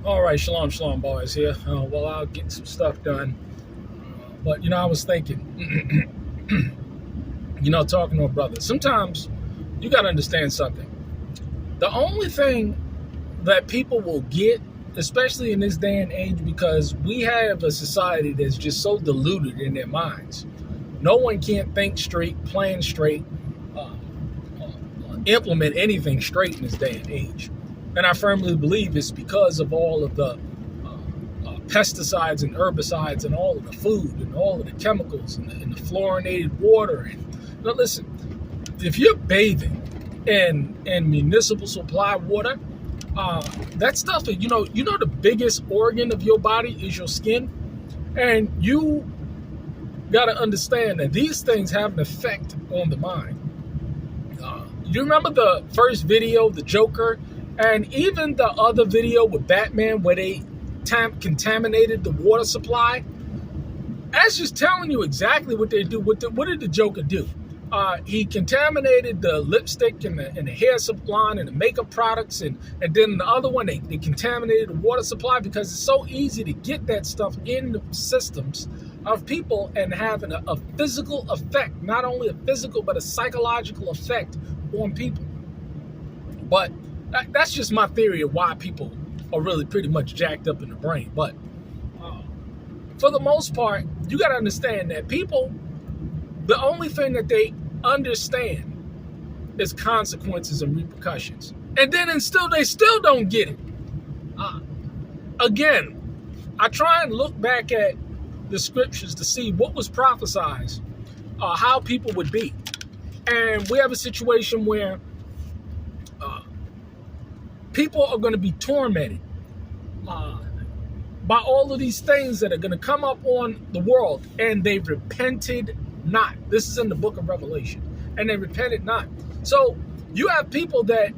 All right, shalom, shalom, boys. Here. Well, I'll get some stuff done. But I was thinking, talking to a brother. Sometimes you got to understand something. The only thing that people will get, especially in this day and age, because we have a society that's just so diluted in their minds. No one can't think straight, plan straight, implement anything straight in this day and age. And I firmly believe it's because of all of the pesticides and herbicides and all of the food and all of the chemicals and the fluorinated water. And now listen, if you're bathing in municipal supply water, that stuff, the biggest organ of your body is your skin. And you got to understand that these things have an effect on the mind. You remember the first video, the Joker, and even the other video with Batman where they contaminated the water supply? That's just telling you exactly what they do. What did the Joker do? He contaminated the lipstick and the hair supply and the makeup products, and then the other one, they contaminated the water supply because it's so easy to get that stuff in the systems of people and having a physical effect, not only a physical, but a psychological effect on people. But that's just my theory of why people are really pretty much jacked up in the brain. But for the most part, you got to understand that people, the only thing that they understand is consequences and repercussions. And then they still don't get it. Again, I try and look back at the scriptures to see what was prophesied, how people would be. And we have a situation where people are going to be tormented by all of these things that are going to come up on the world, and they repented not. This is in the book of Revelation. And they repented not. So you have people that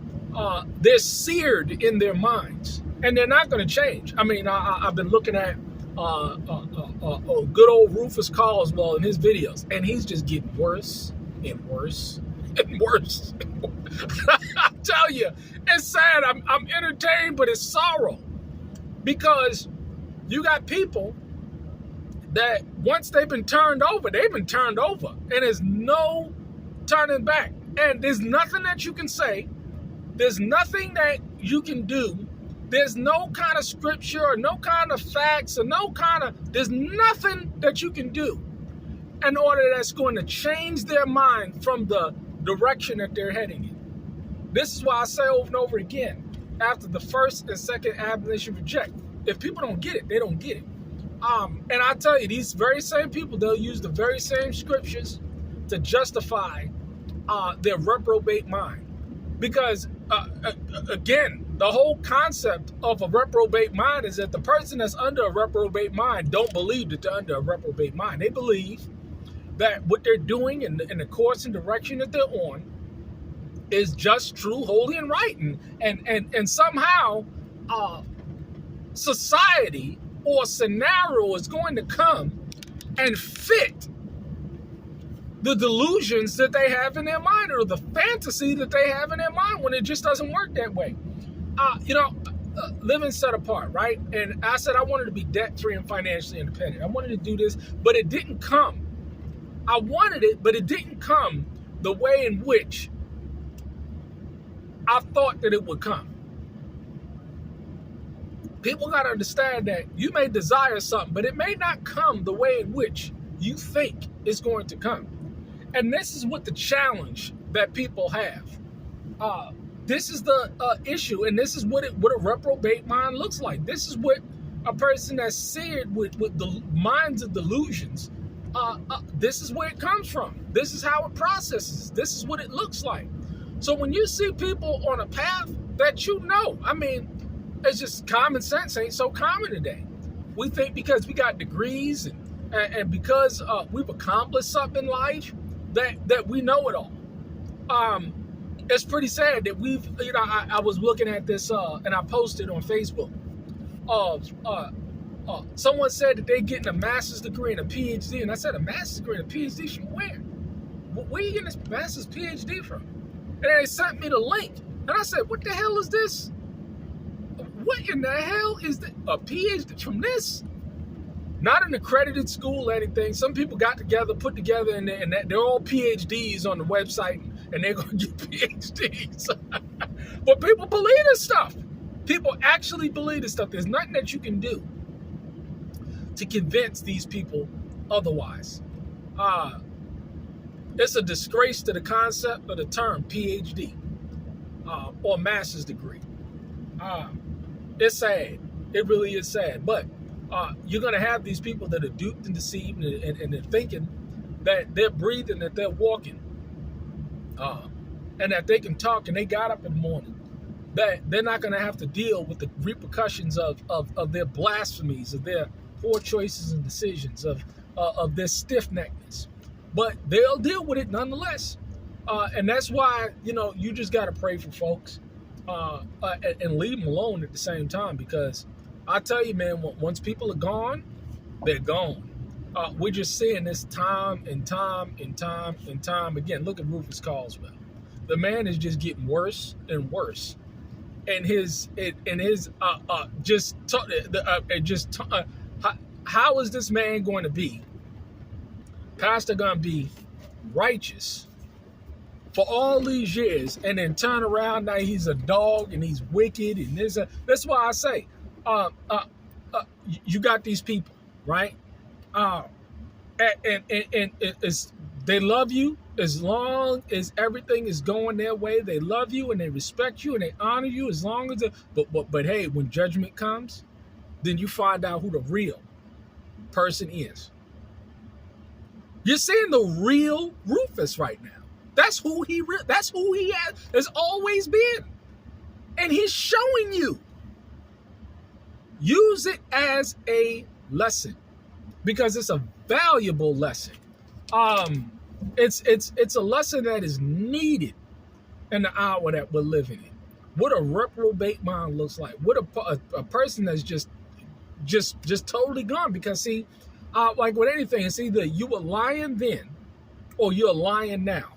they're seared in their minds, and they're not going to change. I mean, I've been looking at good old Rufus Caldwell in his videos, and he's just getting worse and worse and worse. I tell you, it's sad. I'm entertained, but it's sorrow, because you got people that once they've been turned over, and there's no turning back. And there's nothing that you can say. There's nothing that you can do. There's no kind of scripture or no kind of facts or there's nothing that you can do in order that's going to change their mind from the direction that they're heading in. This is why I say over and over again, after the first and second admonition, reject. If people don't get it, they don't get it. And I tell you, these very same people, they'll use the very same scriptures to justify their reprobate mind. Because, again, the whole concept of a reprobate mind is that the person that's under a reprobate mind don't believe that they're under a reprobate mind. They believe that what they're doing and the course and direction that they're on is just true, holy, and right. And somehow society or scenario is going to come and fit the delusions that they have in their mind, or the fantasy that they have in their mind, when it just doesn't work that way. Living set apart, right? And I said I wanted to be debt-free and financially independent. I wanted to do this, but it didn't come. I wanted it, but it didn't come the way in which I thought that it would come. People got to understand that you may desire something, but it may not come the way in which you think it's going to come. And this is what the challenge that people have. This is the issue, and this is what a reprobate mind looks like. This is what a person that's seared with the minds of delusions, this is where it comes from. This is how it processes. This is what it looks like. So when you see people on a path that I mean, it's just common sense ain't so common today. We think because we got degrees and because we've accomplished something in life that we know it all. It's pretty sad that we've, I was looking at this and I posted on Facebook. Someone said that they're getting a master's degree and a PhD, and I said, a master's degree and a PhD from where? Where are you getting this master's PhD from? And they sent me the link, and I said, what the hell is this? what in the hell is a PhD from this? Not an accredited school or anything. Some people got together, put together, and they're all PhDs on the website, and they're going to get PhDs. But people believe this stuff. People actually believe this stuff. There's nothing that you can do to convince these people otherwise. It's a disgrace to the concept of the term PhD or master's degree. It's sad. It really is sad. But you're going to have these people that are duped and deceived, and they're thinking that they're breathing, that they're walking, and that they can talk, and they got up in the morning, that they're not going to have to deal with the repercussions of their blasphemies, of their poor choices and decisions, of their stiff-neckedness. But they'll deal with it nonetheless. And that's why, you just got to pray for folks and leave them alone at the same time, because I tell you, man, once people are gone, they're gone. We're just seeing this time and time and time and time again. Look at Rufus Caldwell. The man is just getting worse and worse. And how is this man going to be, pastor, going to be righteous for all these years, and then turn around now he's a dog and he's wicked, and that's why I say, you got these people, right? And they love you as long as everything is going their way. They love you and they respect you and they honor you as long as but hey, when judgment comes, then you find out who the real person is. You're seeing the real Rufus right now. That's who he has always been, and he's showing you. Use it as a lesson, because it's a valuable lesson. It's a lesson that is needed in the hour that we're living in. What a reprobate mind looks like. What a person that's just totally gone. Because see, like with anything, it's either you were lying then or you're lying now.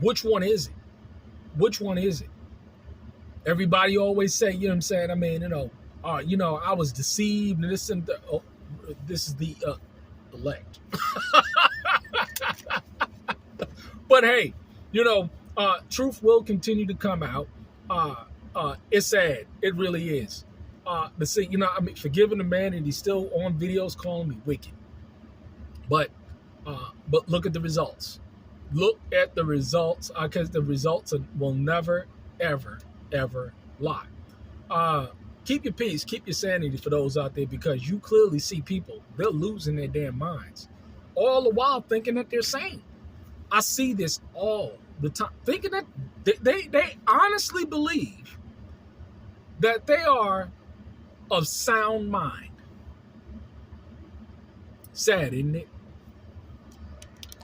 Which one is it? Which one is it? Everybody always say, you know what I'm saying? I mean, I was deceived, and this is the elect. But hey, truth will continue to come out. It's sad. It really is. But see, forgiving the man, and he's still on videos calling me wicked. But look at the results. Look at the results, because the results will never, ever, ever lie. Keep your peace, keep your sanity for those out there, because you clearly see people, they're losing their damn minds, all the while thinking that they're sane. I see this all the time, thinking that they honestly believe that they are of sound mind. Sad, isn't it?